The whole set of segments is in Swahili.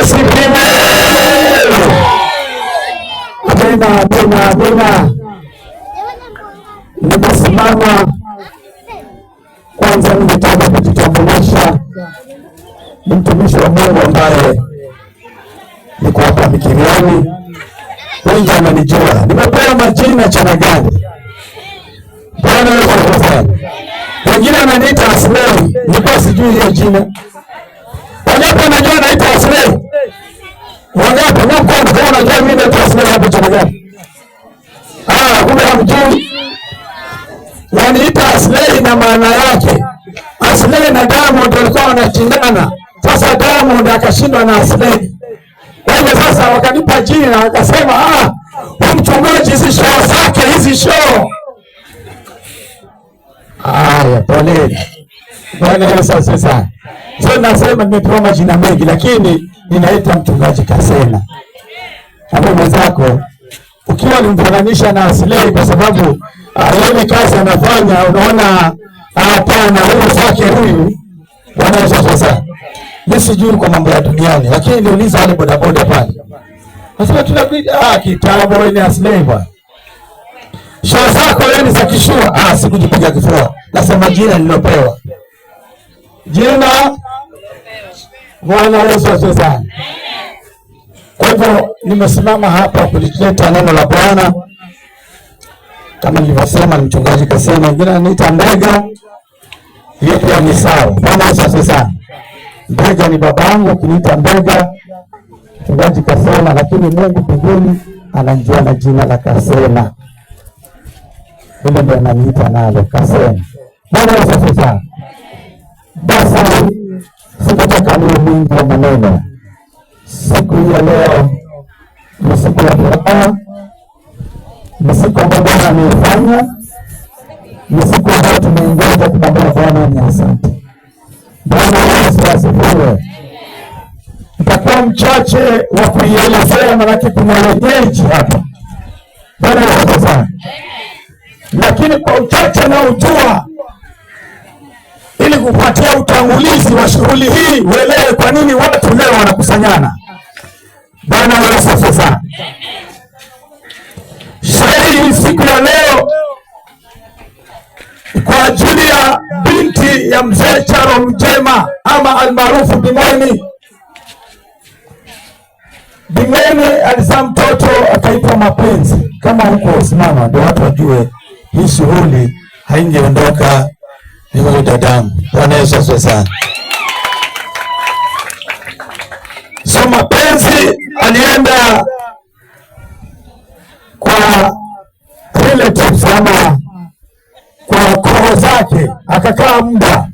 asifiwe. Amina. Nimesimama kwanza, nimetaka kujitambulisha. Ni mtumishi wa Mungu ambaye niko hapa Mikiriani, wengi wananijua. Nimepewa majina Chanagani. Bwana Yesu asifiwe. Wengine wananiita Aslei, nilikuwa sijui hiyo jina. Wangapi wanajua naitwa Aslei? Wangapi wanajua mimi naitwa Aslei hapo Chanagani? Kumbe hamjui. Waniita Aslei na maana yake, Aslei na Diamond walikuwa wanashindana. Sasa Diamond akashindwa na Aslei. Kwa hivyo sasa wakanipa jina, wakasema mchungaji hizi show zake hizi show. Pole. Bwana Yesu asifiwe. Sasa nasema nimepewa majina mengi, lakini ninaitwa mchungaji Kasena. Hapo mwenzako ukiwa nimfananisha na Aslei kwa sababu yeye kazi anafanya, unaona hapana, huyu zake huyu. Bwana Yesu asifiwe. Mimi sijui kwa mambo ya duniani, lakini niuliza wale bodaboda pale. Nasema tunakuja kitabu ni Aslei bwana. Show zako leo za kishua. Sikujipiga kifua. Nasema jina nilopewa. Jina Bwana Yesu asifiwe. Kwa hivyo nimesimama hapa kulileta neno la Bwana. Kama nilivyosema, mchungaji Kasema, wengine ananiita Mbega. Hiyo pia ni sawa. Bwana Yesu asifiwe. Mbega ni babangu, kuniita Mbega. Mchungaji Kasema, lakini Mungu mbinguni anajua na jina la Kasema. Hilo ndio ananiita nalo Kasema. Bwana Yesu asifiwe. Basi sikutaka niwe mwingi wa maneno. Siku ya leo ni siku ya furaha, ni siku ambayo Bwana ameifanya, ni siku ambayo tumeingia kumwambia Bwana ni asante. Bwana Yesu asifiwe. Nitakuwa mchache wa kuielezea, maana kuna wenyeji hapa. Bwana Yesu asifiwe. Lakini kwa uchache na ujua, ili kupatia utangulizi wa shughuli hii, uelewe kwa nini watu leo wanakusanyana. Bwana Yesu asifiwe. Sherehe siku ya leo kwa ajili ya binti ya mzee Charo Mjema ama almaarufu Bing'eni. Bing'eni alizaa mtoto akaitwa Mapenzi. Kama huko simama ndio watu wajue hii shughuli haingeondoka ni huyu dadangu. Bwana Yesu asifiwe. So Mapenzi alienda kwa relatives ama kwa koo zake, akakaa muda,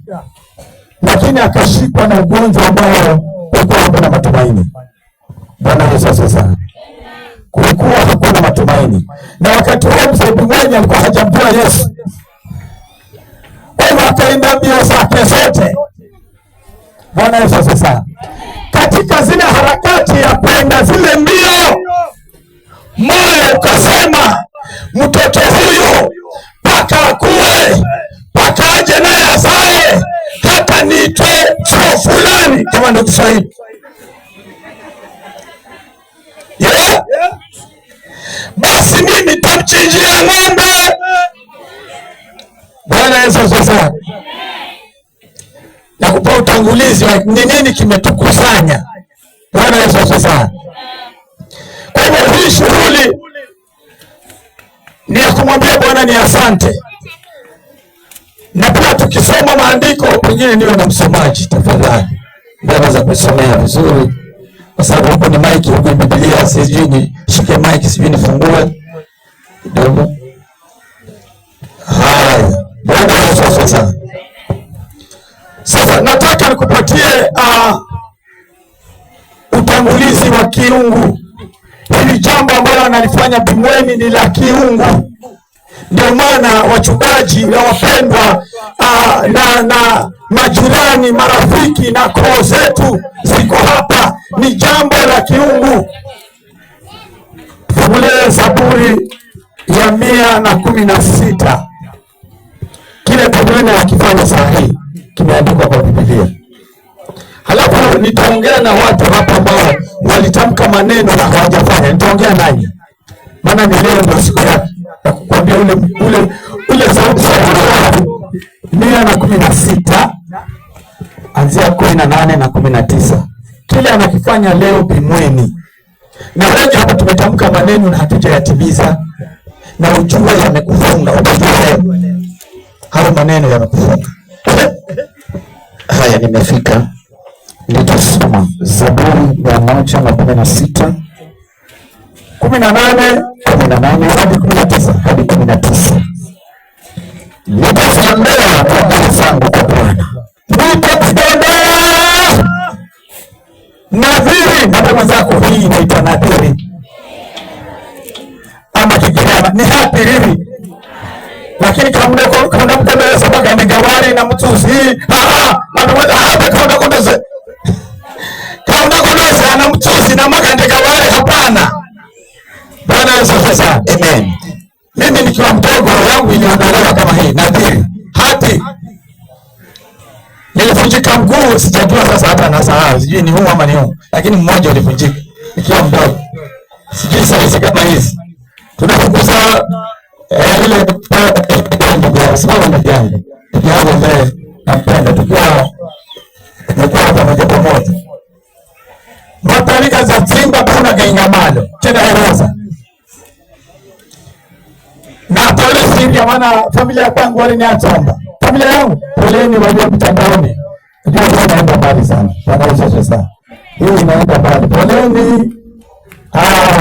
lakini akashikwa na ugonjwa ambao ulikuwa hakuna matumaini. Bwana Yesu asifiwe. Kulikuwa hakuna matumaini, na wakati huo mzee Bing'eni alikuwa hajamjua Yesu. Kwa hivyo akaenda mbio zake zote. Bwana Yesu asifiwe. Katika zile harakati ya kwenda zile mbio, moyo ukasema mtoto huyu mpaka akue, mpaka aje naye azae, hata niitwe chuo fulani kama ndio Kiswahili. Basi mimi tamchinjia ng'ombe. Bwana Yesu asifiwe. Na kupa utangulizi wa ni nini kimetukusanya. Bwana Yesu asifiwe. Kwa hivyo hii shughuli ni ya kumwambia Bwana ni asante. Na pia tukisoma maandiko, pengine niwe na msomaji tafadhali. Ndio za kusomea vizuri. Kwa sababu hapo ni mic ya Biblia, sijui ni shike mic, sijui nifungue kidogo. Haya, Bwana Yesu asifiwe. Sasa nataka nikupatie utangulizi wa kiungu. Hili jambo ambalo analifanya Bing'eni ni la kiungu. Ndio maana wachungaji na wapendwa na majirani, marafiki na koo zetu ziko hapa, ni jambo la kiungu. Fungulie Zaburi ya 116. Kile Bing'eni akifanya sahihi kimeandikwa kwa Biblia. Halafu nitaongea na watu hapa ambao walitamka maneno na hawajafanya. Nitaongea nanyi, maana ni leo ndio siku yake ya kukwambia ule sauti ya 116 anzia 18 na 19. Kile anakifanya leo Bimweni, na wengi hapa tumetamka maneno na hatujayatimiza, na ujue yamekufunga. Utajua hayo maneno yamekufunga. Haya, nimefika. Nitasoma Zaburi 116 18 hadi 19. Nitaziendea nadhiri zangu kwa Bwana, nitaziendea nadhiri. Nadhiri zako, hii inaitwa nadhiri ama Kigiriama ni hatiriri, lakini kaunda mtembele sabaga ni gawari na mtuzi anaweza hapa kaunda kondeze na mtuzi na magande gawari. Hapana. Bwana Yesu asifiwe. Amen. Mimi nikiwa mdogo yangu iliondolewa kama hii nadhiri hati. Nilivunjika mguu, sijajua sasa, hata nasahau, sijui ni huu ama ni huu, lakini mmoja ulivunjika nikiwa mdogo. Sijui sasa kama hizi tunafukuza ile sababu na jambo mbele nampenda tukiwa pamoja pamoja matalika za Simba kuna gaingamalo tena heroza na polisi ya maana familia yangu waliniachomba. Familia yangu poleni walio mtandaoni. Ndio inaenda mbali sana. Bwana Yesu sana. Hii inaenda mbali. Poleni.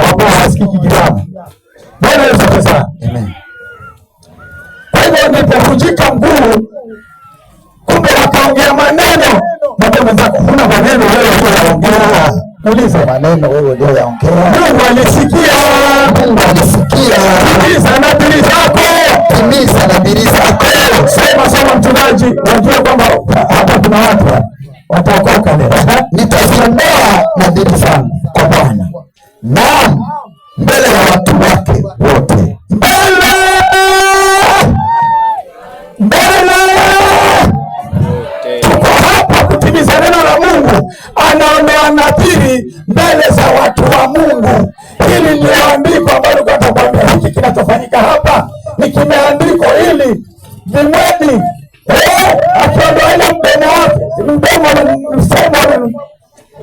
Wapo hasikiki Kigiriama. Bwana Yesu sana. Amen. Kwa hivyo nilipojika mguu, kumbe wakaongea maneno. Mwambie zako kuna maneno wewe unaongea. Uliza maneno wewe ndio yaongea. Mungu alisikia. Timiza nadhiri zako. Timiza nadhiri zako. Sema mchungaji, unajua kwamba hapa kuna watu wataokoka leo. Nitaziondoa nadhiri zangu kwa Bwana. Naam, mbele ya watu wake wote. Tuko hapa kutimiza neno la Mungu. Anaondoa nadhiri mbele za watu wa Mungu. Hili ni andiko ambalo katakwambia hiki kinachofanyika hapa ni kimeandiko hili Bimweni. Akiondoa ile mdomo wake, mdomo msemo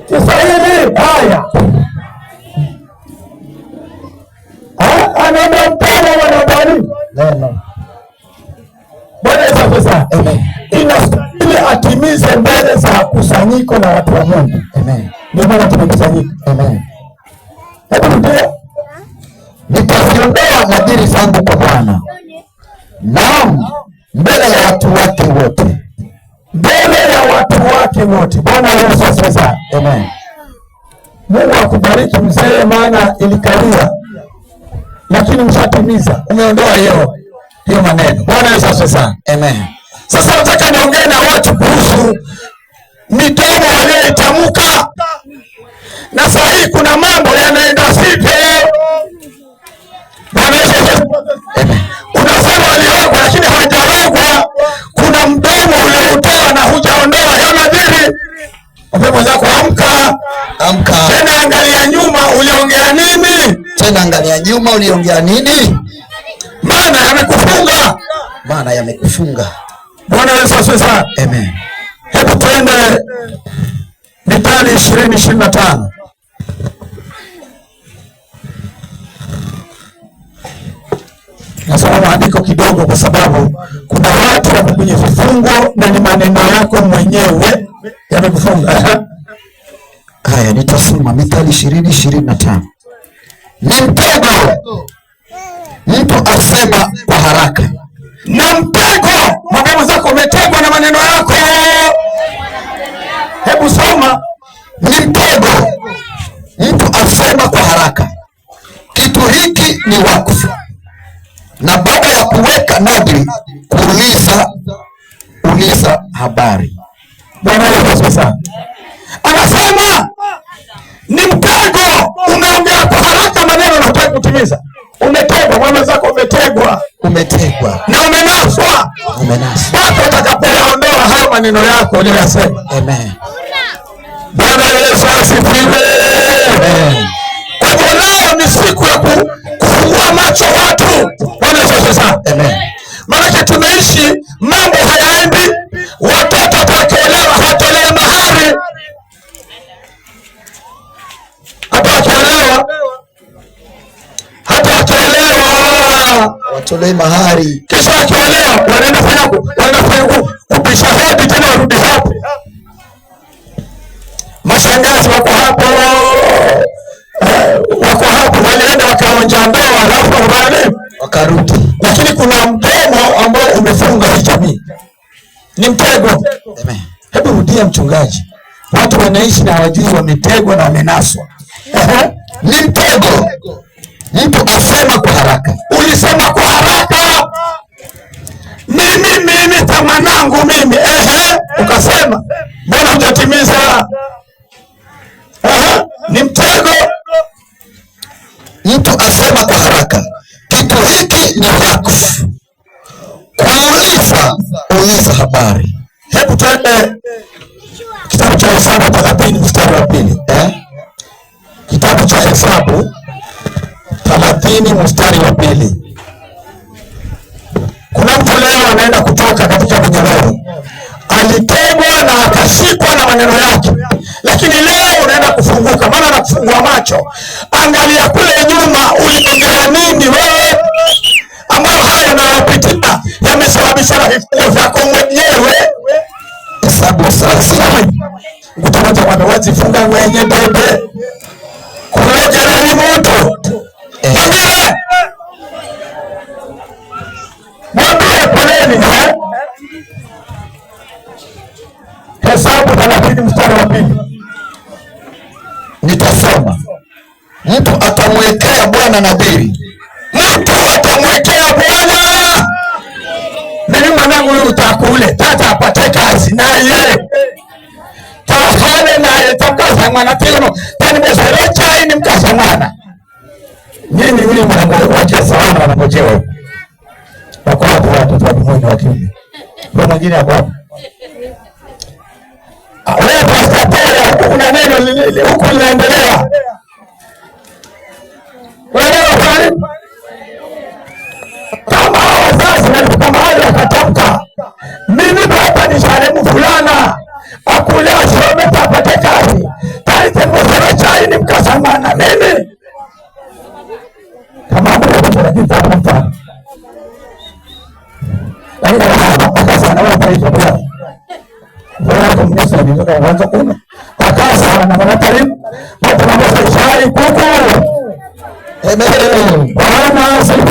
Kiswahili haya. Anaondoa mdomo wanabali. Neno. Bwana Yesu asifiwe. Amen. Inastahili atimize mbele za kusanyiko na watu wa Mungu. Amen. Ndio maana tumekusanyika. Amen. Hebu ndio nitaziondoa nadhiri zangu kwa Bwana. Naam, mbele ya watu wake wote. Mbele ya watu wake wote. Bwana Yesu asifiwe. Amen. Mungu akubariki mzee, maana ilikalia. Lakini mshatimiza. Umeondoa hiyo maneno. Bwana Yesu asifiwe. Amen. Sasa nataka niongee na watu kuhusu midomo walioitamka. Na sasa hii kuna mambo yanaenda sivyo. Bwana Yesu asifiwe. Unasema waliogwa lakini hawajaogwa. Kuna mdomo uliotoa na hujaondoa hiyo nadhiri. Wapepo zako amka. Tena angalia nyuma uliongea nini? Maana yamekufunga. Bwana Yesu asifiwe. Amen. Hebu twende Mithali 20:25. Nasoma maandiko kidogo kwa sababu kuna watu wako kwenye vifungo na ni maneno yako mwenyewe yamekufunga. Haya, nitasoma Mithali 20:25. Ni mtego mtu asema kwa haraka. Na mtego, magamo zako umetegwa na maneno yako. Hebu soma. Ni mtego mtu asema kwa haraka, kitu hiki ni wakfu, na baada ya kuweka nadhiri uliza habari. Bwana Yesu asifiwe. Anasema ni mtego, unaongea kwa haraka maneno na hutaki kutimiza. Umetegwa, mwana zako umetegwa na umenaswa. Bado utakapoondoa hayo maneno yako uliyosema. Amen. Bwana Yesu asifiwe. watolei mahari. Kisha wakiolewa wanafanya kupisha hodi tena warudi hapo. Mashangazi wako hapo walienda wakaonja ndoa alafu wakarudi. Lakini kuna mdomo ambao umefunga hii jamii. Ni mtego. Amen. Hebu rudia mchungaji. Watu wanaishi na hawajui wametegwa na wamenaswa. Ni mtego. Mtu asema kwa haraka. Ulisema kwa haraka. Mimi tamanangu mimi. Ukasema. Mbona hujatimiza? Ni mtego. Mtu asema kwa haraka. Kitu hiki ni wakfu. Uliza habari. Hebu tuende kitabu cha Hesabu 30 mstari wa 2. Kitabu cha Hesabu 30 mstari wa 2. Kuna mtu leo anaenda kutoka katika mnyororo. Alitegwa na akashikwa na maneno yake. Lakini leo unaenda kufunguka, maana anakufungua macho. Angalia kule nyuma uliongea nini wewe? Ambayo haya unayopitia yamesababisha vifungo vyako mwenyewe. Hesabu 30. Utawacha wamewazifunga wenye bebe. Kuleja ni moto. Mwambie poleni. Hesabu 30 mstari wa 2. Nitasoma. Mtu atamwekea Bwana nadhiri. Mtu atamwekea Bwana. Mimi mwanangu yule utakule. Tata apate kazi naye. Tahane naye tamkaza mwana tino. Tani mesere chai ni mkaza mwana. Nini yule mwanangu wacha sana wanapojewa. Wako hapo watu wa mmoja wa kiume. Kwa mwingine hapo hapo. Wewe pastor kuna neno huko linaendelea. Wewe wafanye kama wazazi na kama wale wakatamka mimi baba ni sharemu fulana akule asome tapate kazi taite mzee chai ni mkasamana mimi kama mtu anataka mfano lakini akasana wala taifa bwana wala mnasa ndio kwanza kuna akasana na wanatarimu watu wanasema chai kuku. Amen. Bwana asifiwe.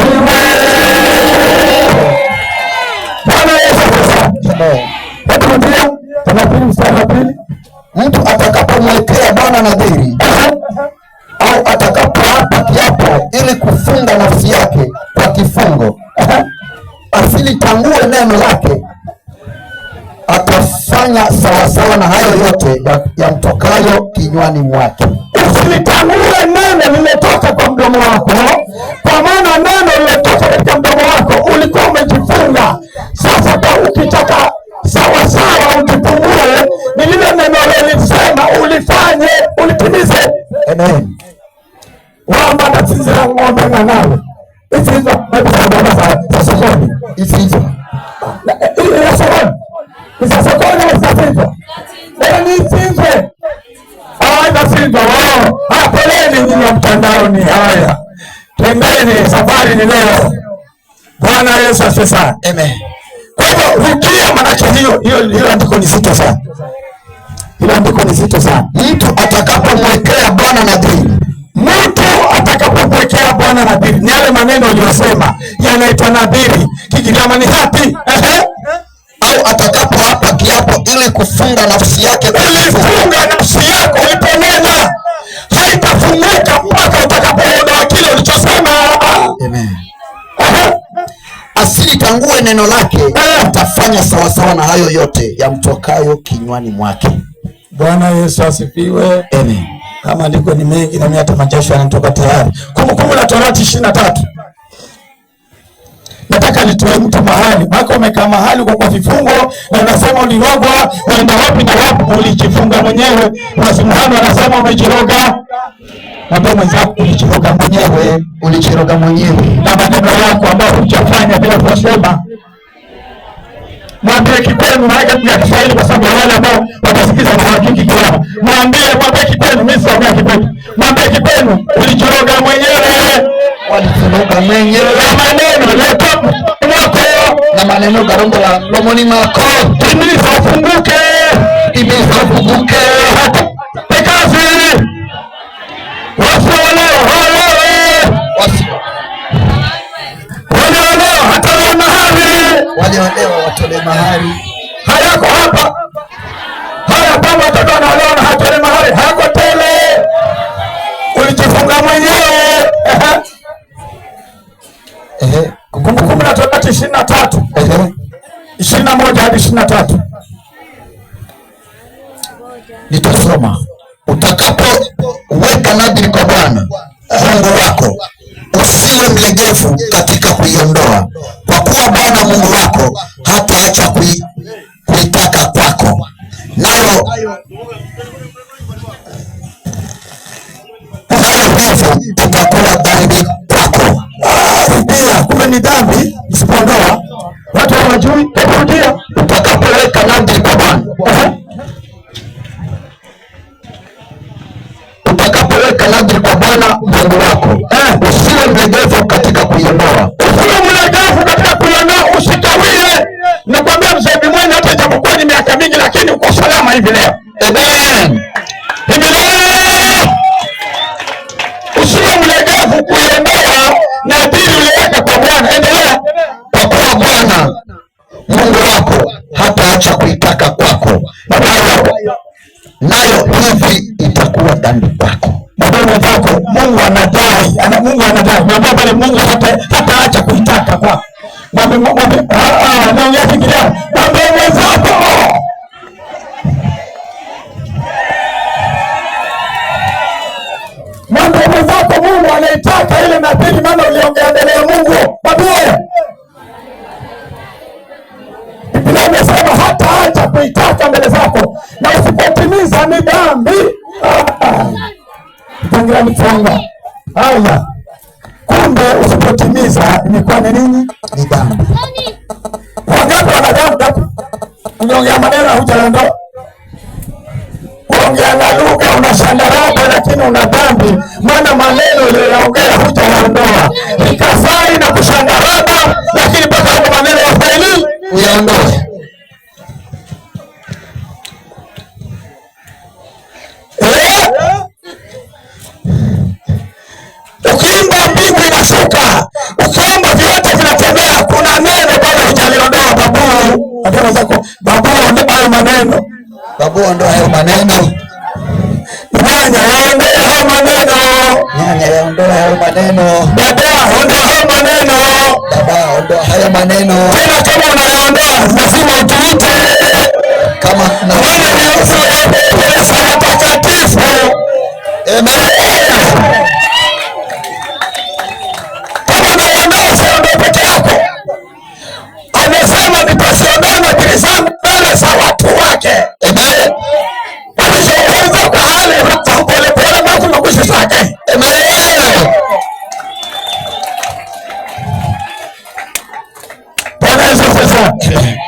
Bwana Yesu asifiwe. Mtu atakapomwekea Bwana nadhiri au atakapoapa kiapo ili kufunga nafsi yake kwa kifungo, asilitangue neno lake, atafanya sawasawa na hayo yote yamtokayo kinywani mwake. Usilitangue neno limetoka kwa mdomo wako, kwa maana neno limetoka katika mdomo wako, ulikuwa umejifunga. Sasa kwa ukitaka sawasawa ujipungue, ni lile neno lilisema ulifanye, ulitimize. Amen. Wamba natinzira ng'ombe na nawe hizo za sokoni hizo ile sokoni za sokoni hizo ni hizo nasinza wao poleni nyinyi wa mtandaoni. Haya, twendeni, safari ni leo. Bwana Yesu asifiwe sana. Amen. Kwa hivyo rudia, manake hiyo andiko ni zito sana. Hilo andiko ni zito sana. Mtu atakapomwekea Bwana nadhiri, ni yale maneno aliyosema yanaitwa nadhiri. Kigiriama ni hapi. Au atakapoapa kiapo ili kufunga nafsi yake. Ulifunga nafsi yako uliponena, haitafunguka mpaka utakapoondoa kile ulichosema. Amen. Asilitangue neno lake, atafanya sawasawa na hayo yote yamtokayo kinywani mwake. Bwana Yesu asifiwe. Amen. Kama andiko ni mengi na mimi hata majasho yanatoka tayari. Kumbukumbu la Torati 23. Nataka nitoe mtu mahali. Mako umekaa mahali kwa vifungo na unasema ulirogwa, unaenda wapi na wapi, ulijifunga mwenyewe. Masimuhano anasema umejiroga. Mwambie mwenzako ulijiroga mwenyewe, ulijiroga mwenyewe. Na maneno yako ambayo hujafanya bila kusema. Mwambie kikwenu haja ya Kiswahili kwa sababu wale ambao watasikiza kwa hakiki kwa. Mwambie kikwenu, mimi sio kwa kikwenu. Mwambie kikwenu ulijiroga mwenyewe. walifunuka mwenyewe maneno yetu mwako na maneno garongo la lomoni mwako imizafunguke pekazi wasioleo hata mahali waliolewa watole mahali hayako hapa. Haya kama watoto wanaolewa na hatole mahali hayako tele, ulijifunga mwenyewe. Kumbukumbu la Torati 23 21 hadi 23 nitasoma. Utakapoweka nadhiri kwa Bwana Mungu wako, usiwe mlegevu katika kuiondoa, kwa kuwa Bwana Mungu wako hataacha kuitaka kwako, nayo hivyo itakuwa dhambi kwako. Pia kumbe ni dhambi usipoondoa. Watu hawajui. Rudia. Utakapoweka nadhiri kwa Bwana, utakapoweka nadhiri kwa Bwana Mungu wako, usiwe mlegevu katika kuiondoa. Usiwe mlegevu katika kuiondoa, usikawie. Nakwambia mzee Bimwani, hata japokuwa ni miaka mingi, lakini uko salama hivi leo. Amen. Hivi leo usiwe mlegevu kuiondoa nadhiri uliweka kwa Bwana. Endelea. Kwa kuwa Bwana Mungu wako hataacha kuitaka kwako, nayo hivi itakuwa dhambi kwako. Mungu anadai. Mwambie pale, Mungu hataacha kuitaka kwako. Mwambie naongea Kiingereza. Mwambie mwenzako, Mungu anaitaka ile nadhiri, maana uliongea mbele ya Mungu. Mwambie Biblia imesema hataacha kuitaka mbele zako, na usipotimiza ni dhambi. Tangira mchanga. Haya. Kumbe usipotimiza imekuwa ni nini? Ni dhambi. Wangapi wanadamu unaongea maneno hujaondoa? Unaongea na lugha unashandaraba, lakini una dhambi, maana maneno uliyoongea hujaondoa. Nikasai na kushandaraba, lakini mpaka hapo maneno yafaili uyaondoe. Ukiimba mbingu inashuka, ukiomba vyote vinatembea. Kuna neno bado hujaliondoa. Babu ondoa hayo maneno. Babu ondoa hayo maneno. Nyanya ondoa hayo maneno. Nyanya ondoa hayo maneno. Dada ondoa hayo maneno. Dada ondoa hayo maneno. Tena kama unaondoa lazima utuite. Kama na wewe ni mtu wa takatifu. Amen. Amesema nitasiondoa nadhiri zangu mbele za watu wake. Amen. Alizungumza kwa hali ya polepole na kumekushi zake. Amen. Bwana Yesu asifiwe.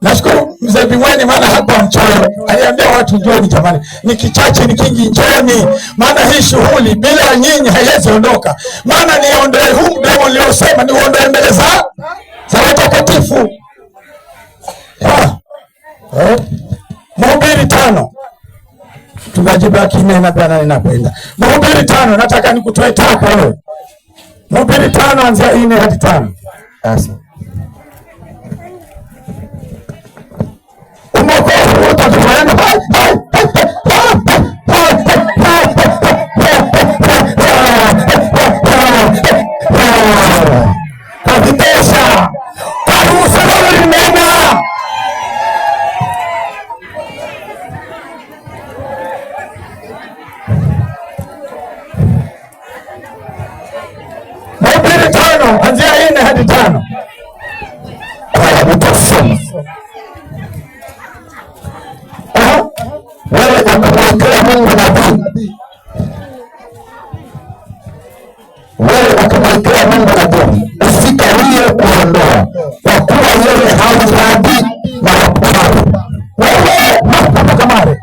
Nashukuru mzee Bimwani, maana hapa mchoro aliambia watu njoni, jamani, ni kichache ni kingi, njoni, maana hii shughuli bila nyinyi haiwezi ondoka. Maana niondoe huu mdomo niliosema, niondoe mbele za watakatifu. Mhubiri 5 tunajibaki nena bwana, ninakwenda Mhubiri 5. Nataka nikutoe tako wewe. Mhubiri 5 anzia 4 hadi 5. Sasa umokovu utatufaenda kwa vitesha kwa usalama limena. Mhubiri 5 anzia 4 hadi 5. Utasoma wewe ukamwekea Mungu nadhiri. Wewe ukamwekea Mungu nadhiri, usikawie kuondoa, kwa kuwa yeye hauradi mapumbavu. Wewe mapumbavu kamare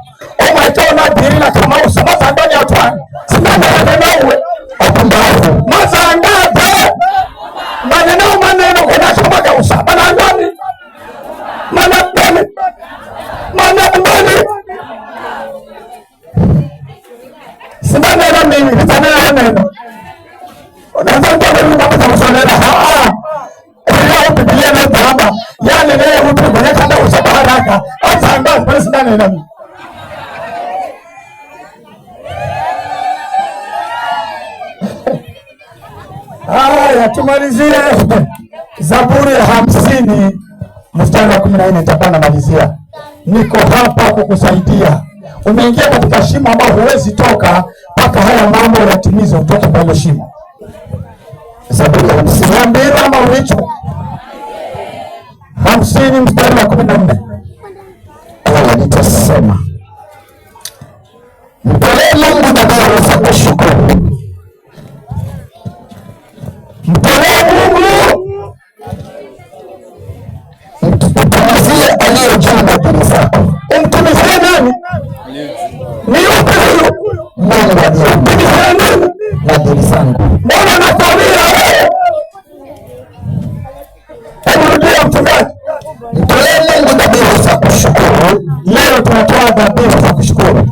umetoa nadhiri na kama usamata ndani ya twani simama na wewe mapumbavu mazangapi nitanena neno. Unaweza kusonera Biblia na kwamba yani leo mtu mwenye kanda usaba haraka atanga president nani. Haya, tumalizie Zaburi ya 50 mstari wa 14. Nitakuwa namalizia. Niko hapa kukusaidia. Umeingia katika shimo ambao huwezi toka mpaka haya mambo yatimizwe, utoke kwa hilo shimo. Zaburi ya 50 ama ulicho 50 mstari wa 14. Allah nitasema, mtolee Mungu dhabihu za kushukuru. Mtolee Mungu, mtumizie aliye juu nadhiri zako. Umtumizie nani? Ni yupi huyo? Mungu aliye juu nadhiri zangu. Mbona nakwambia wewe? Hebu mchungaji, mtolee Mungu dhabihu za kushukuru. Leo tunatoa dhabihu za kushukuru.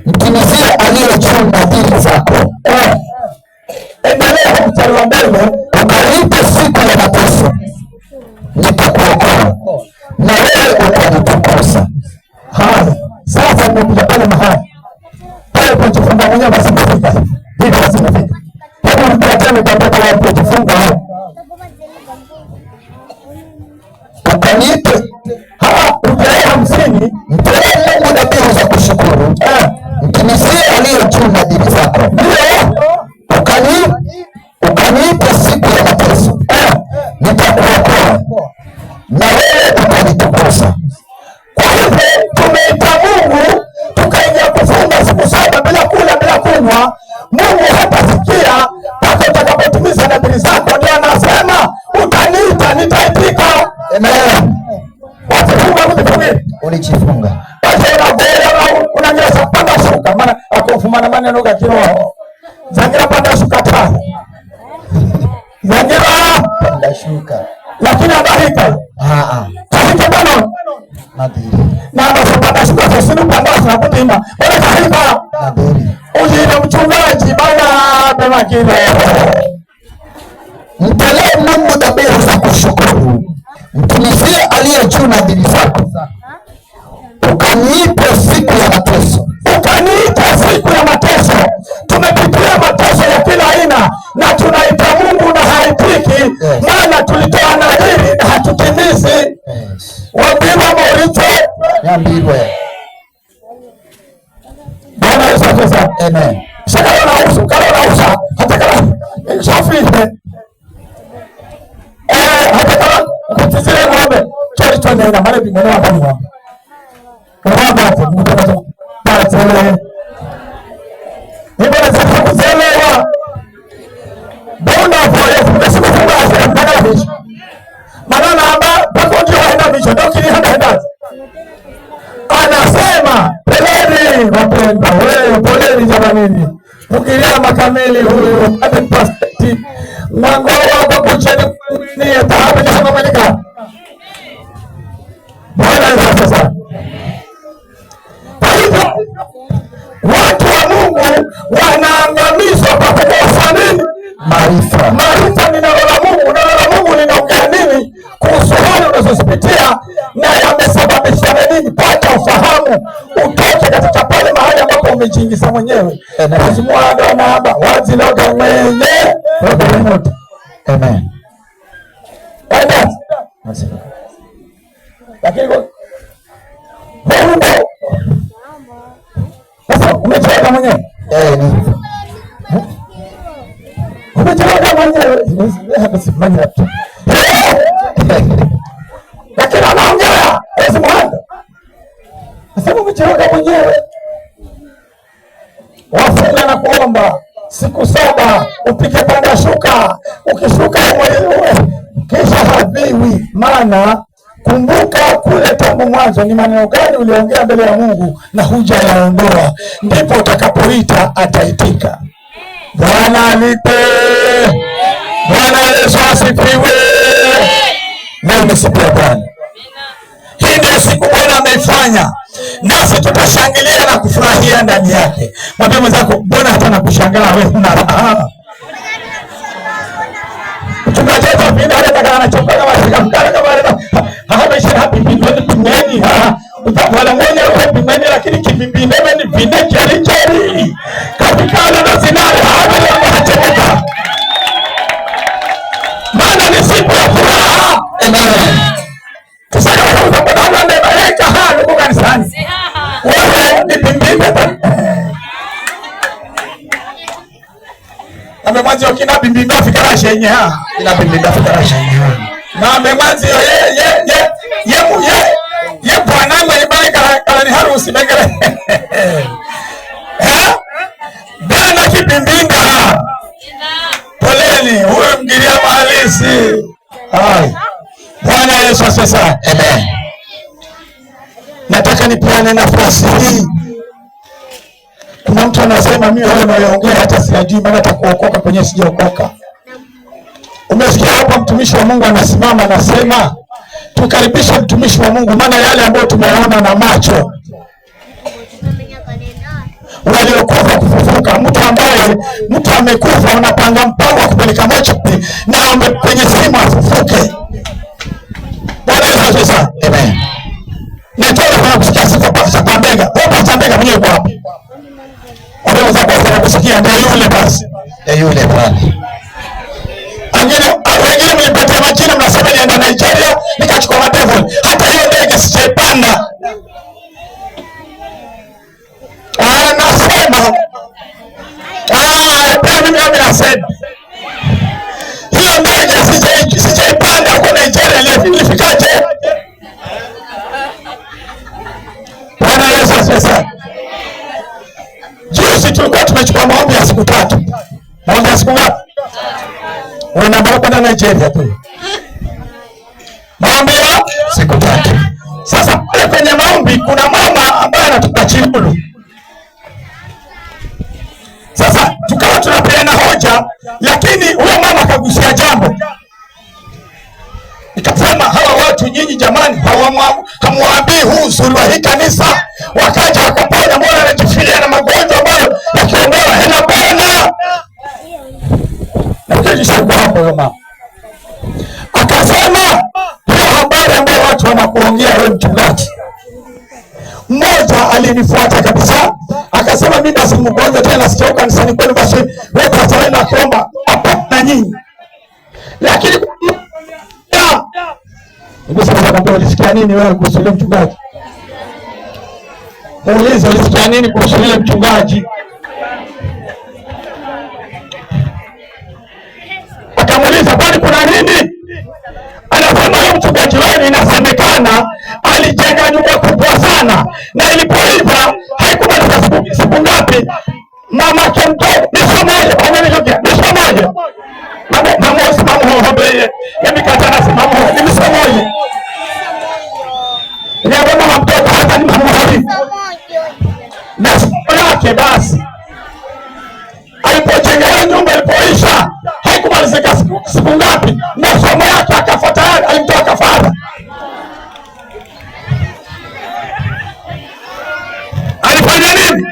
Mtumizie aliye juu nadhiri zako. Endelea mstari wa mbele. Ukanipe siku ya mateso, nitakuokoa na wewe utanitukuza. Haya, sasa nimekuja pale mahali pale kujifunga mwenyewe, basi nafika hivi, basi nafika. Hebu rudia tena kwa watu kujifunga hapa. Ukanipe rudia 50. Mtolee Mungu dhabihu za kushukuru. Mtumizie aliye juu nadhiri zako. Ukanipe siku ya mateso, nitakuokoa na wewe utanitukuza. Kwa hivyo tumeita Mungu tukaingia kufunga siku 7 bila kula bila kunywa. Mungu hatasikia mpaka utakapotimiza nadhiri zako. Ndio anasema utaniita, nitaitika. Amen. Ulijifunga unanyesa panda shuka, maana akufumana maneno ya kiroho. Zangira panda shuka tano. Zangira panda shuka. Lakini abarika. Tahika bano. Nadhiri. Na anapanda shuka sasa panda shuka kutima. Bwana tahika. Nadhiri. Ujina mchungaji bana bema kiroho. Mtolee Mungu dhabihu za kushukuru. Mtumizie aliye juu nadhiri zako. Ukanipe siku ya mateso. Ukaniita siku ya mateso. Tumepitia mateso ya kila aina na tunaita Mungu na haitiki. Maana tulitoa nadhiri na hatutimizi. Wabima mauricho yambirwe. Bwana Yesu asifiwe. Amen. Shaka na usu, kala na usa, hata kala shafihe. Hata kala kutizile ng'ombe. Chori chonde ina mare bingone wa bani ng'ombe. Wabate mutakazo patele. Nibona zaka kuzelewa. Bona voye fungasiku fungasi mpaka visho. Manana amba bako ndio haina visho, ndio kili handa. Anasema poleni wapendwa, wewe poleni jamanini. Tukilia makamili huyu hata perspective. Mwango wako kucheni ni tahabu ni kama malika. Bwana sasa. Watu wa Mungu wanaangamizwa kwa kukosa nini? Maarifa. Maarifa ni neno la Mungu. Neno la Mungu linaongea nini kuhusu hali unazozipitia na yamesababisha nini? Pata ufahamu, utoke katika pale mahali ambapo umejiingiza mwenyewe. Mwana na haba wazi loga mwenye roho moto. Amen. Amen. Lakini sasa umechoka mwenyewe? Umechoka mwenyewe? Hakusimama tu. Lakini anaongea, Yesu Muhammad. Sasa umechoka mwenyewe? Wafunga na kuomba siku 7 upike panda shuka. Ukishuka mwenyewe kisha haviwi. Maana kumbuka kule tangu mwanzo ni maneno gani uliongea mbele ya Mungu na hujayaondoa, ndipo utakapoita ataitika. Bwana alipe. Bwana Yesu asifiwe. Na umesikia Bwana. Hii ndio siku Bwana ameifanya, nasi tutashangilia na kufurahia ndani yake. Mwambie mwenzako, mbona hata nakushangaa wewe una raha? Mchungaji wetu apinde hata kama anachoka kama sikamkana kama hapa isha hapi pindeni utapala mwenye pindeni, lakini kibibi ndio ni pinde chali katika na sinari hapa anacheka. Maana ni siku ya furaha. Amen. Sasa kama unapenda ndio baraka hapa kwa kanisani. Wewe ni pindeni. Amemwanzi okina bimbimba fikara shenye ha. Ina bimbimba fikara shenye ha. Na amemwanzi ye bwana mwenye kala ni harusi megere. Bwana kibimbinga. Poleni, huyu mgiria malisi. Hai. Bwana Yesu sasa. Amen. Nataka nipeane nafasi hii. Kuna mtu anasema mimi wale naongea hata sijui maana atakuokoka kwenye sijaokoka. Umesikia hapa mtumishi wa Mungu anasimama anasema tukaribishe mtumishi wa Mungu, maana yale ambayo tumeona na macho waliokufa kufufuka, mtu amekufa unapanga mpango wa kupeleka mocho na kwenye simu afufuke. Bwana Yesu sasa. Amen. Nataka kuna kusikia sifa pasa pambega. Pasa pambega mwenyewe kwa wapi? Unaweza kusikia ndio yule basi. Ndio yule bwana. Wengine mlipatia majina mnasema nienda Nigeria nikachukua madevil. Hata hiyo ndege sijaipanda. Nasema pia mimi nasema hiyo ndege sijaipanda huko Nigeria nilifikaje? Bwana Yesu asifiwe. Juzi tulikuwa tumechukua maombi ya siku 3. Maombi ya siku ngapi? Unaenda kwenda Nigeria tu. Maombi ya siku 3. Sasa pale kwenye maombi kuna mama ambaye anatupa chimbulo. Sasa tukawa tunapeana hoja, lakini huyo mama akagusia jambo. Nikasema hawa watu nyinyi jamani hamwambii huu uzuri wa hii kanisa, wakaja wakaponya, mbona anajifilia na magonjwa ambayo yakiondoa hela bwana. Na ukijishauri hapo mama akasema hiyo habari ambayo watu wanakuongea wewe mchungaji. Mmoja alinifuata kabisa akasema mimi nasi mgonjwa tena sio kanisani kwenu, basi wewe pastor na kuomba hapa na nyinyi. Lakini ulisikia nini wewe kuhusu yule mchungaji? Muulize ulisikia nini kuhusu yule mchungaji? Akamuuliza kwani kuna nini? Anasema yule mchungaji wenu inasemekana alijenga nyumba kubwa sana na ilipoiva haikumaliza siku ngapi mama kemtoa nisomaje kwa nini ndio nisomaje mama usimamo hobe yamikata na simamo nisomaje ndio mama mtoto hata ni mama hivi na siku yake basi alipojenga nyumba ilipoisha haikumaliza siku ngapi na somo yake akafuata alimtoa kafara. Alifanya nini?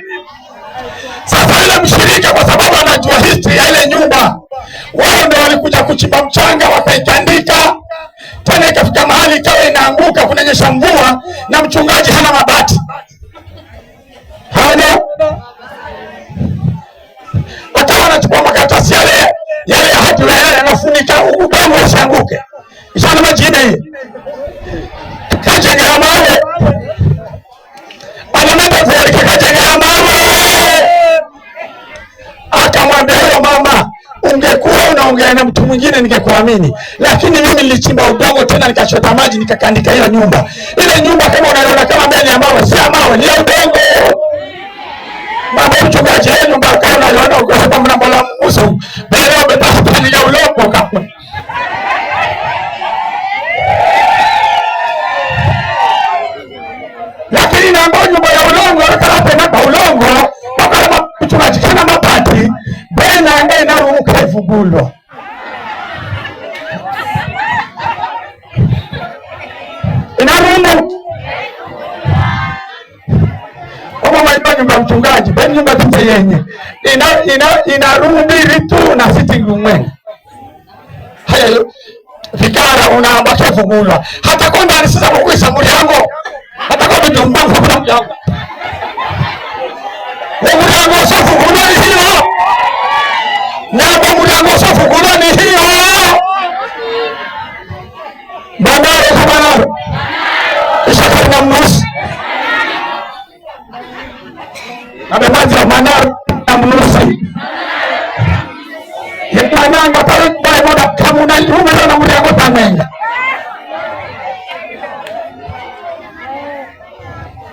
Sasa yule mshirika kwa sababu anajua history ya ile nyumba, wao ndio walikuja kuchimba mchanga wakaitandika, tena ikafika mahali ikawa inaanguka, kunanyesha mvua na mchungaji hana mabati. Hana akawa anachukua makaratasi yale ya hati yale anafunika udongo usianguke. Ishana majina hii. Kajenga mawe. Anamwambia kwa kajenga mawe. Akamwambia huyo mama, ungekuwa unaongea na mtu mwingine ningekuamini. Lakini mimi nilichimba udongo tena nikachota maji nikakandika hiyo nyumba. Ile nyumba kama unaona kama mbele ya mawe, si mawe, ni udongo. Mama mchungaji yenu mpaka unaona ukasema mnambola uso. Bale wamepata ni ya uloko kapo. Lakini na nyumba ya ulongo wakalape na ulongo wakala mchungaji kana mapati bena ngai na ruka ivugulo. Inarumu nyumba mchungaji, bali nyumba tu yenye. Ina room mbili tu na sitting room moja. Haya vikara unaambata kugulwa. Hata kwenda alisema kuisa mlango. Hata kwenda nyumba kwa mlango. Mlango safu kuna hiyo. Na mlango safu kuna ni hiyo. Bandari kubana. Ishaka na mnusi. Abemaji manar na mnusi. Yekananga pale kwa moda kama na yume na mlango tamenga.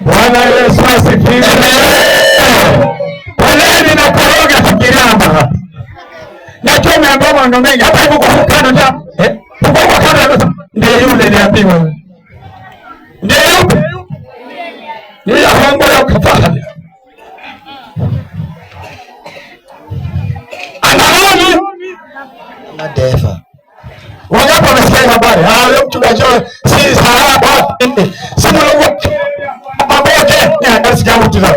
Bwana Yesu asifiwe. Poleni na koroga fikirama. Na kama ngoma ndo mengi hata hivyo kwa kando ndio. Kwa kando ndio yule niambiwa. Ndio yupi? Ni hongo ya kafara. Anaoni Madefa. Wangapi wamesikia habari? Leo mchungaji si sahaba. Simu yangu mabote ni anasikia mtu za.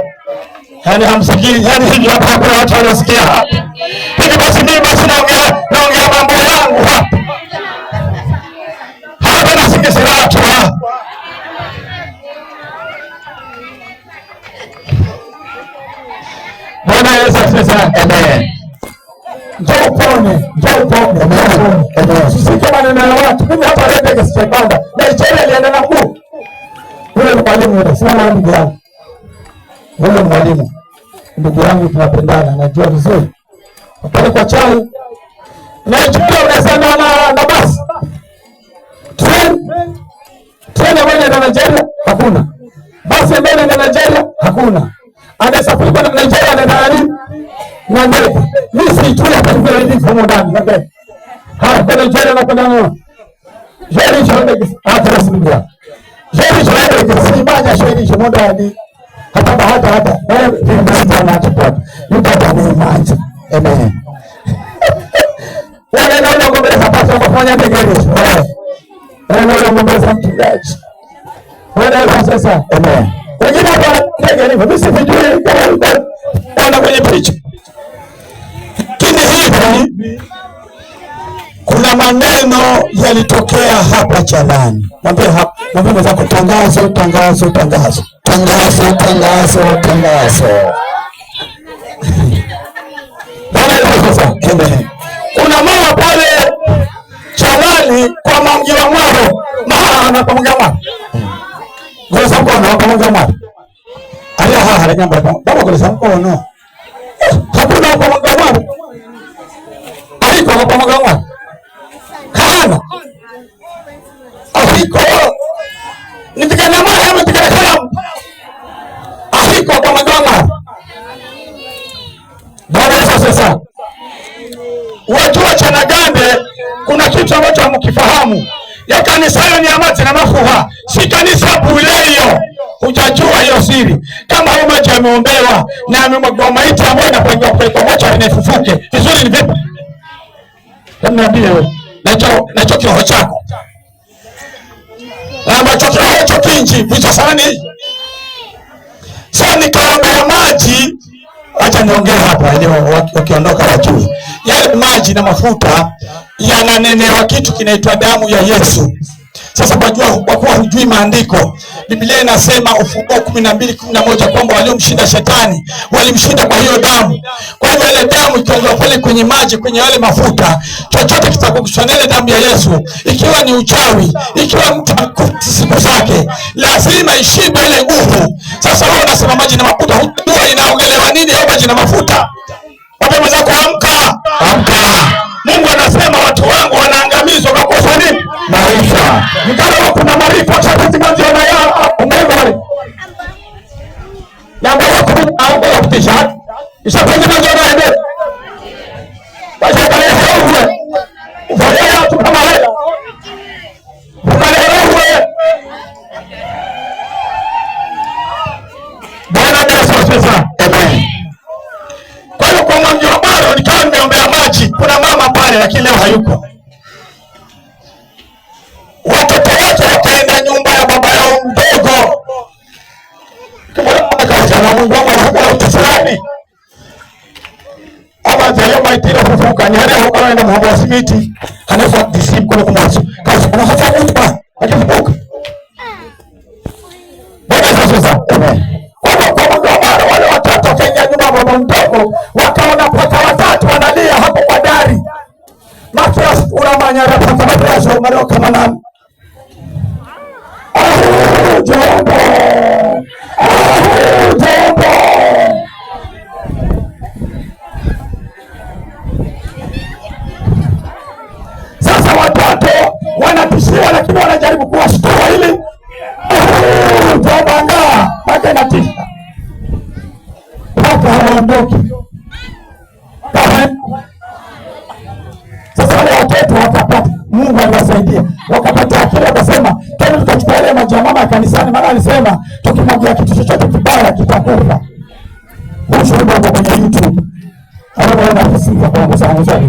Yaani hamsikii, yaani hivi hapa kuna watu wanasikia. Hivi basi mimi basi naongea mambo yangu hapa. Hapa nasikia watu hapa. Bwana Yesu asifiwe. Amen. Njoo pone. Sisi kama nina watu, mimi hapa leo nikisipanda. Na ichele alienda na mkuu. Yule mwalimu yule, sina ndugu yangu. Yule mwalimu. Ndugu yangu tunapendana, najua vizuri. Pale kwa chai. Na ichele unasema na basi. Treni mbele na Nigeria hakuna. Basi mbele na Nigeria hakuna. Anasafiri kwa Nigeria na nani? Na ndege. Mimi si tu hapa kwa hivi fomo ndani, okay. Kwa Nigeria na kwa nani? Jeri chonde hata simbia. Jeri chonde kisimanya shweli chomoda hadi hata. Ndio na support. Ndio ni maji. Amen. Wale ndio ngombe zapata kufanya tegezi. Ndio ngombe za mchungaji. Wale sasa. Amen. Wengine hapa tegezi mimi sijui kama kwenye picha. Hivi kuna maneno yalitokea hapa Chalani. Mwambie hapa, mwambie mwenzako tangazo. Kuna mama pale Chalani kwa Mangira Mwaro. Maana kwa Mangira Mwaro. Ngoja kwa Mangira Mwaro. Aya haya nyamba baba kwa sababu hakuna kwa Mangira Mwaro. Kwa Mangira kana afiko nitikana mama nitikana kalamu afiko kwa Mangira. Bwana sasa wajua Chanagande kuna kitu ambacho hamkifahamu. Ya kanisa ni amati na mafuha, si kanisa bure hiyo. Hujajua hiyo siri. Kama huyo maji ameombewa na amemwagwa maiti ambayo inapangiwa kwa mocha inafufuke. Vizuri ni vipi? Niambie wewe. Nacho kiroho chako. Ambacho kiroho chako kinji, vicha sana ni. Sasa nikaombea maji, acha niongee hapa ili wakiondoka wajue. Yale maji na mafuta yananenewa kitu kinaitwa damu ya Yesu. Sasa kwa kuwa hujui maandiko, Biblia inasema Ufunuo 12:11 kwamba waliomshinda shetani walimshinda kwa hiyo damu. Kwa hivyo ile damu ikiongezwa pale kwenye maji, kwenye yale mafuta, chochote kitakukusanya ile damu ya Yesu. Ikiwa ni uchawi, ikiwa mtu siku zake, lazima ishibe ile nguvu. Sasa wewe unasema maji na mafuta, hujua inaongelewa nini au maji na mafuta? Wapema zako amka. Mungu anasema watu wangu wanaangamizwa kwa kosa nini? Maarifa. Nikana kuna maarifa chakati manzi na ya umeme wale. Yamba au kutisha. Ishatengenezwa na ende. Basi kale wewe. Ufanya watu kama wewe. Kale wewe. Bwana Yesu asifiwe. Amen. Kwa hiyo kwa mwanzo wa baro nikawa nimeombea maji. Kuna mama pale lakini leo hayuko. Watoto wake wakaenda nyumba ya baba yao mdogo. Kama Akaja Mungu wangu tufani. Aba zalio maitira kufuka ni hali huko anaenda mambo ya simiti. Anafa disip kwa kumwacha. Kazi kuna hata kutupa. Akifuka. Bwana sasa. Kwa wale watoto Kenya nyuma baba mdogo wakaona paka watatu wanalia hapo kwa dari. Matras unamanyara paka matras umaro kama na jambo. Sasa watoto wanatishiwa lakini wanajaribu kuwashtua ili tabanga paka inatisha. Paka hawaondoki. Sasa wale watoto wakapata, Mungu aliwasaidia. Wakapata akili wakasema, "Tena tutachukua ile maji ya mama kanisani." Maana alisema, "Tukimwagia kitu chochote kibaya kitakufa." Ushuhuda uko kwenye YouTube. Hapo wanafunza kwa msamaha.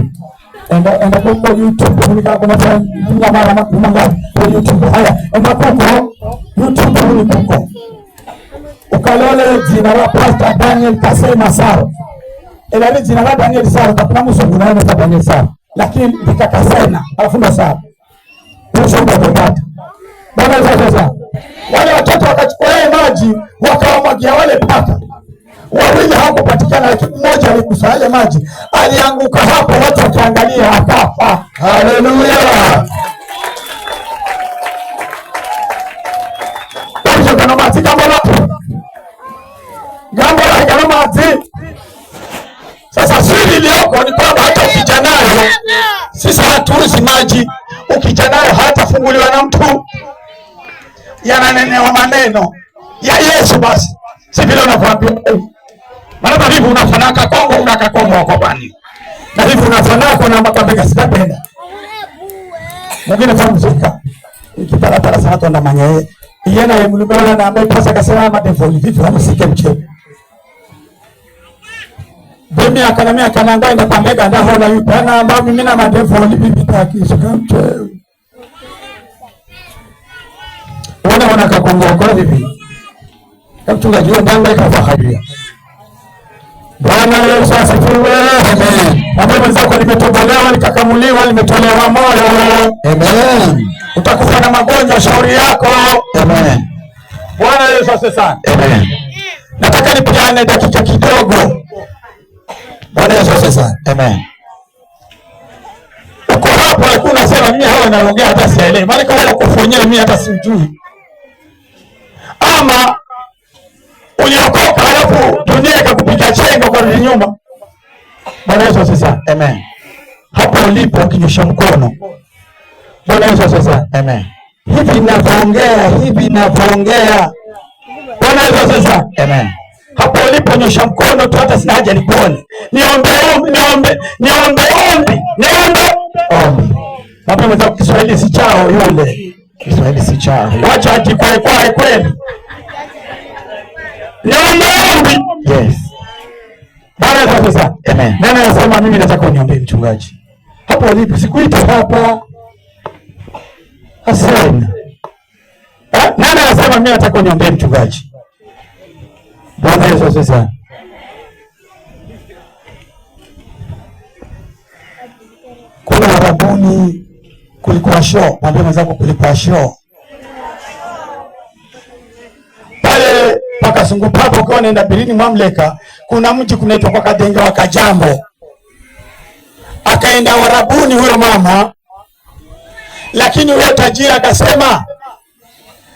Enda kwa YouTube kunika kuna tena mara manga kwa YouTube. Haya, enda kwa YouTube ni kuko. Ukalole jina la Pastor Daniel Kasema Saro. Ile jina la Daniel Saro kuna msongo na Daniel Saro. Lakini nikakasena afunga Saro. Ushuhuda utapata. Bwana sasa. Wale watoto wakachukua maji wakawamwagia wale paka. Wawili hawakupatikana lakini mmoja alikusanya maji. Alianguka hapo watu wakiangalia akafa. Haleluya. Watu kana maji kama lapo. Gambo la kana maji. Sasa siri iliyoko ni kwamba hata ukija nayo sisi hatuuzi maji. Ukija nayo hatafunguliwa na mtu. Yananenewa maneno ya Yesu basi. Si vile unavyoambia. Maana hivi unafanaka Kongo unakakomwa kwa bani. Na hivi unafanaka na makabega sitapenda. Mwingine kwa mzika. Ikitara sana tu ndamanya yeye. Yena yeye mlibana na ambaye pasa kasema madefo hivi hamsike mche. Bemi akanamia kananga enda pambega ndaho na yupana ambao mimi na madefo hivi vitakisha mche. Wana kakongo kwa hivi. Mchungaji wa ndanga kafa hajia. Bwana Yesu asifiwe. Amen. Mambo zako limetobolewa, likakamuliwa, limetolewa moyo. Amen. Utakufa na magonjwa shauri yako. Amen. Bwana Yesu asifiwe. Amen. Nataka nipiane dakika kidogo. Bwana Yesu asifiwe. Amen. Uko hapo hakuna sema mimi hawa naongea hata sielewi. Maana kama kufonyea mimi hata sijui. Ama uliokoka alafu dunia ikakupiga chenga kwa nyuma. Bwana Yesu asifiwe. Amen. Hapo ulipo ukinyosha mkono. Bwana Yesu asifiwe. Amen. Hivi ninavyoongea. Bwana Yesu asifiwe. Amen. Hapo ulipo nyosha mkono tu hata sina haja nikuone. Niombe. Hapo mwanzo Kiswahili si chao yule. Kiswahili si chao. Wacha ajikwae kweli. Niombe. Yes. Bwana Yesu asifiwe. Amen. Nani anasema mimi nataka uniombe mchungaji? Hapo ulipo sikuita hapa. Asante. Nani anasema mimi nataka uniombe mchungaji? Bwana Yesu asifiwe. Kuna Arabuni kulikuwa show, mwambie mwenzako kulikuwa show. Pale paka sungu papo kwa naenda Birini Mamleka, kuna mji kunaitwa kwa Kadenge wa Kajambo. Akaenda Arabuni huyo mama. Lakini huyo tajiri akasema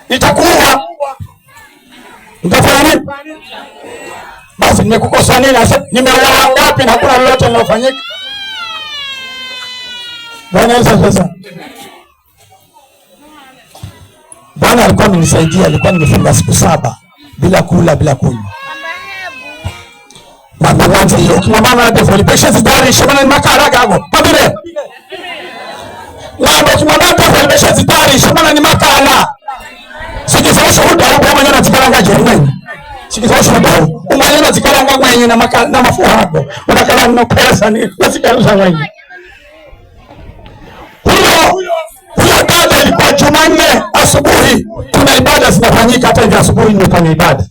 nitakuwa nitafanya nini? Basi nimekukosa nini? Nimeoa ngapi na hakuna lolote linalofanyika? Bwana Yesu asifiwe. Bwana alikuwa amenisaidia, alikuwa nimefunga siku 7 bila kula bila kunywa. Mama wangu hiyo kama mama na defoli patience dari shimana ni makala gago. Pabire. Ngabo kama mama defoli patience dari shimana ni makala. Sikizao shuhuda hapo mwenye anazikaranga jeni. Sikizao shuhuda umanye anazikaranga mwenye na makala na mafuhago. Unakala mna pesa ni nazikaranga mwenye. Huyo ibada ilikuwa Jumanne asubuhi. Tuna ibada zinafanyika hata hivi asubuhi nimefanya ibada.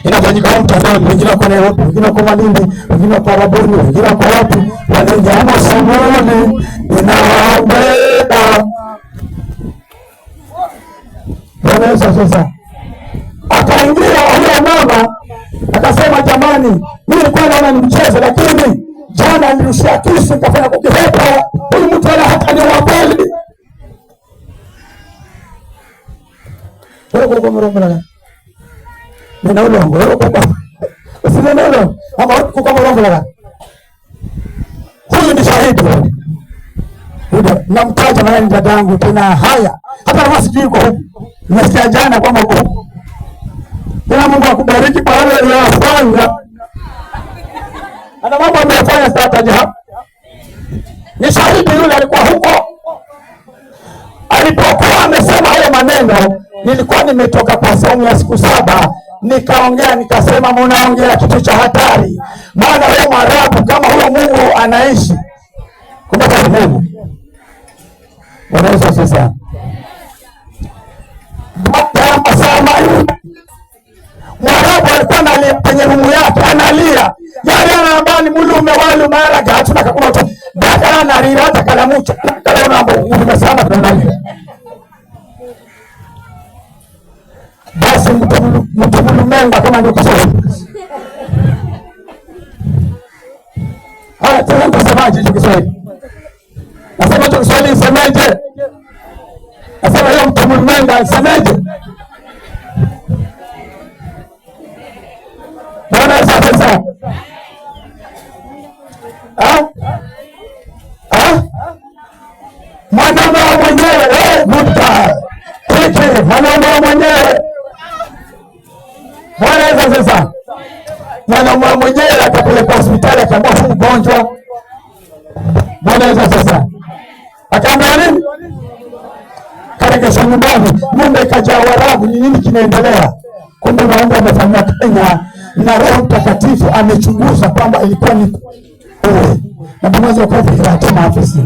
Inafanyika kwa mtandao, wengine wako Nairobi, wengine wako Malindi, wengine wako Arabuni, wengine wako wapi. Wanaingia masomoni, ninawaombea. Bwana sasa. Akaingia huyo mama akasema, jamani, mimi nilikuwa naona ni mchezo, lakini jana nilirushia kisu nikafanya kukihepa. Huyu mtu ana hata ni wapeli. Wewe kwa mrongo nina ulongo, wewe kwa usile nalo ama kwa mrongo la. Huyu ni shahidi. Huyu namtaja na yeye dadangu tena haya. Hata kama sijui kwa huko. Nimesikia jana kwamba huko. Tena Mungu akubariki kwa wale waliofanya. Ana mambo amefanya sasa hapa. Ni shahidi yule alikuwa huko. Alipokuwa amesema hayo maneno, nilikuwa nimetoka kwa saumu ya siku 7, nikaongea nikasema, mnaongea kitu cha hatari. Maana huyo Mwarabu kama huyo Mungu anaishi. Kumbuka Mungu. Bwana Yesu asifiwe. Mwarabu alikuwa analia kwenye rumu yake, analia. Yale anambani mulume wale umaraga hatuna kakuna tu. Daka analia hata kalamucha. Kala unambo umesema tunalia. Basi mtu menga kama ndio Kiswahili. Tena mtasemaje hicho Kiswahili? Nasema hicho Kiswahili semeje? Nasema hiyo mtu menga semeje? Bwana sasa. Mwanaume mwenyewe muta. Kike mwanaume mwenyewe. Bwana sasa. Mwanaume mwenyewe akapeleka hospitali akamwona mgonjwa. Bwana sasa. Akaambia nini? Karegesha nyumbani, mume ikajaa Waarabu, ni nini kinaendelea? Kumbe mambo yamefanywa Kenya na Roho Mtakatifu amechunguza kwamba ilikuwa ni na pamoja kwa kufika afisi.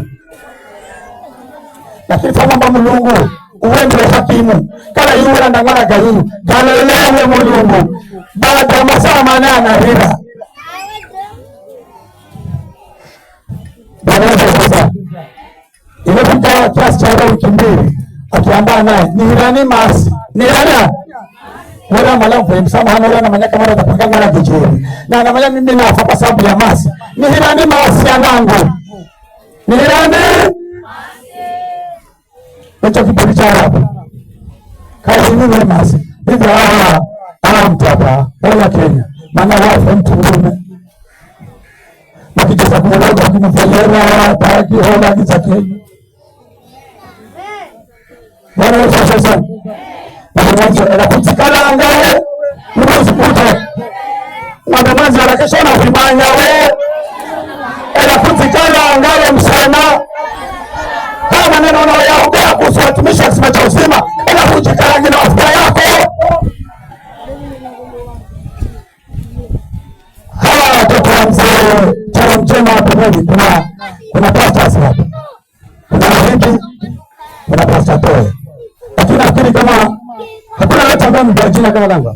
Lakini kama Mungu uwende hakimu kala yule ndangana gayu kala yule Mungu baada ya masaa 8 anarira. Bwana sasa ilipofika kiasi cha wiki 2 akiambia naye ni nani masi ni nani wala malafu msamaha wala na manyaka mara tapangana na vijuri na anamanya mimi nafa kwa sababu ya masi ni nani masi yangu ni nani mtu kipindi cha Arabu kazi ni masi hivyo mtapa wala Kenya maana wafu mtu mume na kijasa kumloga kumfanyia baki hola kizake. Bwana Yesu sasa. Na kutikala angae mkusikuta. Mwanamazi anakesha na vibanya we. Na kutikala angae msema. Kama maneno unayoyaongea kuhusu watumishi wa kisima cha uzima, na kutikala ngine wafuta yako. Hawa watoto wa mzee chama mchema wa pembeni kuna pastors hapa. Kuna wengi kuna pastor toe. Lakini nafikiri kama hakuna hata ambaye mtajua jina kama langu.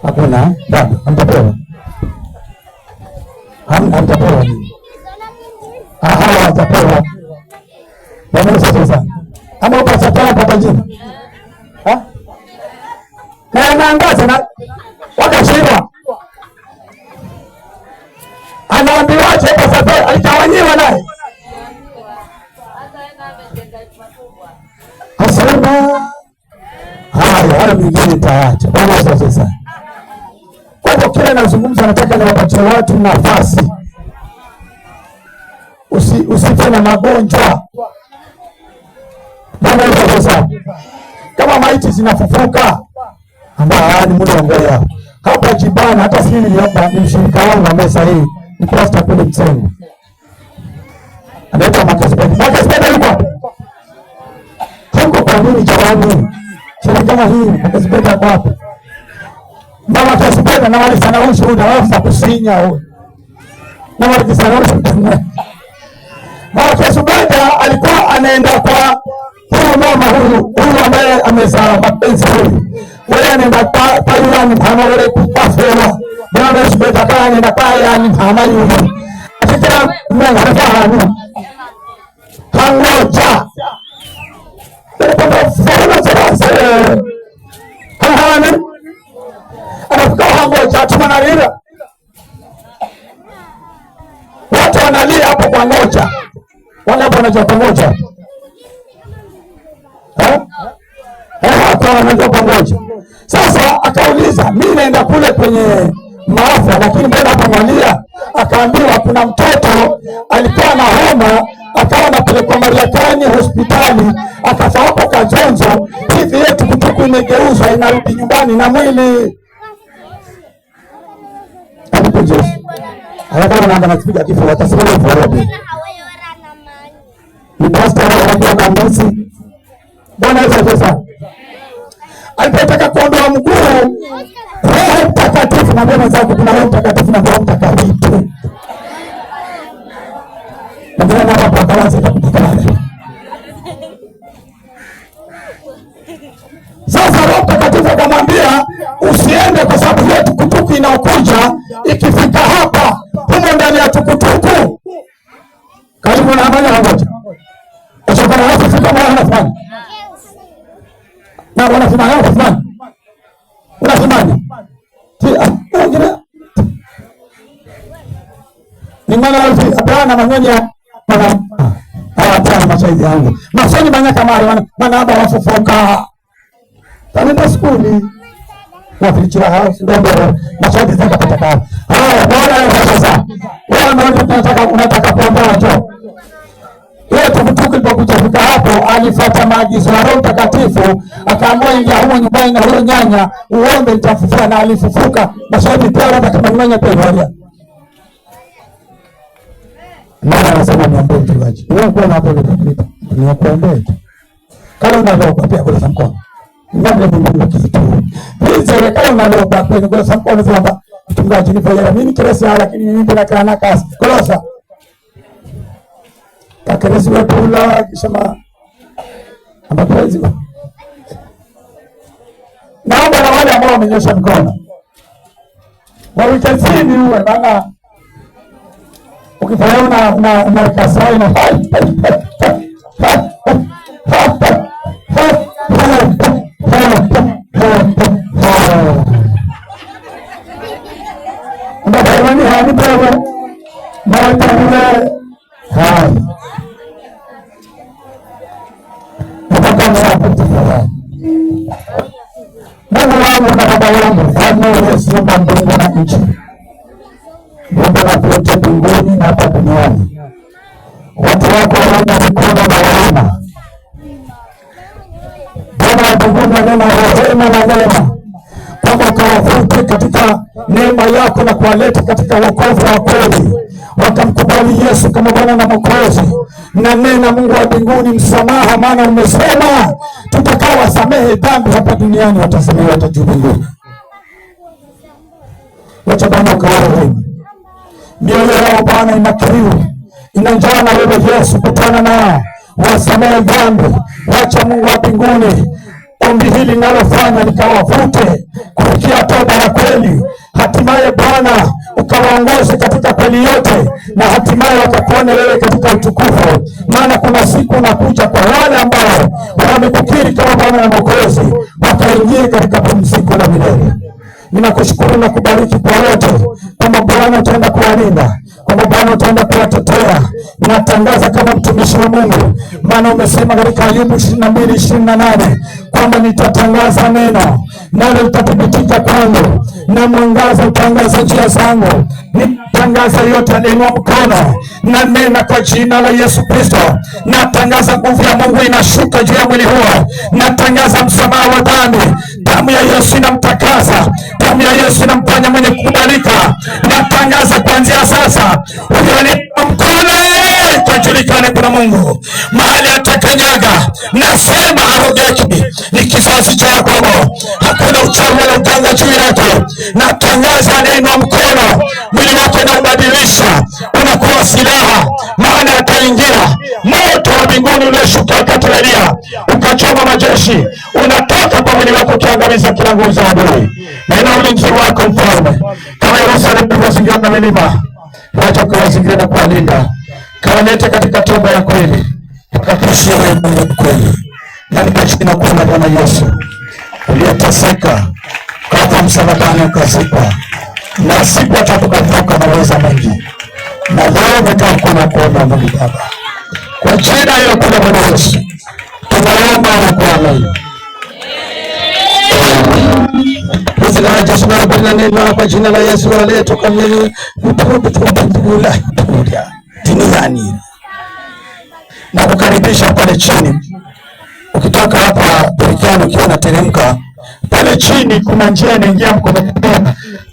Hakuna bado hamtapewa. Hamtapewa nini? Hamtapewa. Bwana sasa. Ama pastor toe pata jina. Na anaangaza na wakashindwa. Anaambiwaje pastor toe alitawanyiwa naye. Asema haya mingine taacha. Bwana sasa. Kwa hivyo kile nazungumza nataka niwapatie watu nafasi. Usife na magonjwa. Bwana sasa. Kama maiti zinafufuka ambao ni muda ngoja. Hapa jibana hata sisi hapa ni mshirika wangu wa mesa hii. Ni pastor kule Mtsengo. Anaitwa Makasipedi. Makasipedi yuko kwa nini jamani? Sasa kama hii akazipenda wapi? Mama akazipenda na wale sana wao shuhuda wao za kusinya wao. Na wale sana wao. Mama akazipenda alikuwa anaenda kwa huyu mama huyu ambaye amezaa mapenzi huyu, wewe nenda kwa yule mama wale kupafela bwana sibeta kana nenda kwa yani mama yule akitaka mwana anafahamu hangoja kwa fona sasa hana anafika hangoja tumanalila watu wanalia hapo kwa ngoja wala hapo wanaja pamoja akawa pamoja. Sasa akauliza mimi naenda kule kwenye maafa, lakini mbona pamoja? Akaambiwa kuna mtoto alikuwa na homa, akawa anapelekwa Mariakani hospitali, akafa hapo Kajonzo. Hivi yetu kutuku imegeuzwa inarudi nyumbani na mwili. Hapo Yesu. Anataka naomba napiga kifo watasema hivyo. Ni pastor wa kanisa. Bwana Yesu asifiwe. Alipotaka kuondoa mguu, Roho Mtakatifu na mbele zake kuna Roho Mtakatifu na Roho Mtakatifu. Ndio na hapa kaanza kutukana. Sasa Roho Mtakatifu akamwambia usiende kwa sababu yetu tukutuku inaokuja ikifika hapa humo ndani ya tukutuku. Karibu na habari hapo. Sasa kana hapo fika mahali fulani. Na wanafanya hapo fulani. Unafanya. Ni maana hapana manyonya mana hata mashaidi yangu. Masoni banya kama maana hapa wafufuka. Taenda skuli. Na filichira house ndio mashaidi zaka pataka. Bwana sasa. Wewe unataka kuomba njoo. Yeye tukutuku ilipokuja hapo alifuata maagizo ya Roho Mtakatifu, akaamua ingia huko nyumbani na huyo nyanya uombe nitafufua, na alifufuka. Mashahidi pia hata kama nyanya pia wale. Mara anasema niombe mchungaji. Wewe kwa hapo ni kuombe. Kama unavyokuwa pia kwa mkono. Ndio ndio kitu. Hii serikali unavyokuwa kwa mkono kwamba mchungaji nipo yeye mimi kirasa, lakini mimi bila kana kazi. Kolosa Kakerezi wa pula kisema ambapo hizo. Naomba na wale ambao wamenyosha mkono. Wawitazini uwe maana ukifanya na kasai na Mungu anapote mbinguni na hapa duniani. Watu wako wana mikono na rehema. Bwana mbinguni anena rehema na neema. Kwamba ukawavute katika neema yako na kuwaleta katika wokovu wa kweli. Wakamkubali Yesu kama Bwana na Mwokozi. Na nena Mungu wa mbinguni msamaha, maana umesema tutakao wasamehe dhambi hapa duniani watasamehewa hata juu mbinguni. Wacha Bwana ukawaone. Mioyo yao Bwana ina kiu, ina njaa na wewe Yesu, kutana nao, wasamehe dhambi. Wacha Mungu wa mbinguni ombi hili nalofanya likawavute kufikia toba ya kweli. Hatimaye Bwana ukawaongoze katika kweli yote, na hatimaye wakakuone wewe katika utukufu. Maana kuna siku unakuja kwa wale ambao wamekukiri kama Bwana na Mwokozi, wakaingia katika pumziko la milele. Ninakushukuru na kubariki kwa wote, kwamba Bwana utaenda kuwalinda, kwamba Bwana utaenda kuwatetea. Natangaza kama mtumishi wa Mungu, maana umesema katika Ayubu 22:28 kwamba nitatangaza neno nalo litathibitika kwangu, na mwangaza utangaza njia zangu. Nitangaza yote yanainua mkono, na nena kwa jina la Yesu Kristo. Natangaza nguvu ya Mungu inashuka juu ya mwili huo. Natangaza msamaha wa dhambi. Damu ya Yesu inamtakasa. Damu ya Yesu inamfanya mwenye kukubalika. Natangaza kuanzia sasa ulionipa mkono itajulikane kuna Mungu. Mahali atakanyaga nasema arogeki ni kizazi cha Yakobo. Hakuna uchawi wala uganga juu yake. Natangaza neno mkono, mwili wake na ubadilisha, unakuwa silaha. Maana ataingia moto wa mbinguni ulioshuka kati ya Elia ukiangamiza kila nguvu za adui. Na ina ulinzi wako mfalme. Kama Yerusalemu ilivyozingira na milima, wacha kuwazingira na kuwalinda. Kawalete katika toba ya kweli. Wakakushia wewe kweli. Na nikachina kuona Bwana Yesu uliyeteseka kwa msalabani ukazikwa. Na siku ya tatu ukafufuka na uweza mengi. Na leo umetaka na kuona Mungu Baba. Kwa jina hilo kwa Bwana Yesu. Tunaomba na kuamini. Kwa Yesu na Bwana neno kwa jina la Yesu aliyetoka mbinguni duniani. Na kukaribisha pale chini. Ukitoka hapa Berikani ukiwa unateremka pale chini kuna njia inaingia Mkono.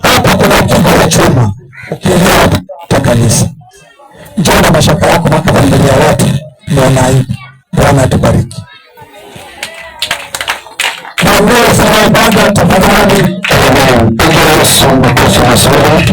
Hapa kuna kingo ya chuma. Ukielewa takalisi. Njoo na mashaka yako mpaka mbele ya watu. Bwana atubariki. Na wewe sana ibada tafadhali. Yesu mkono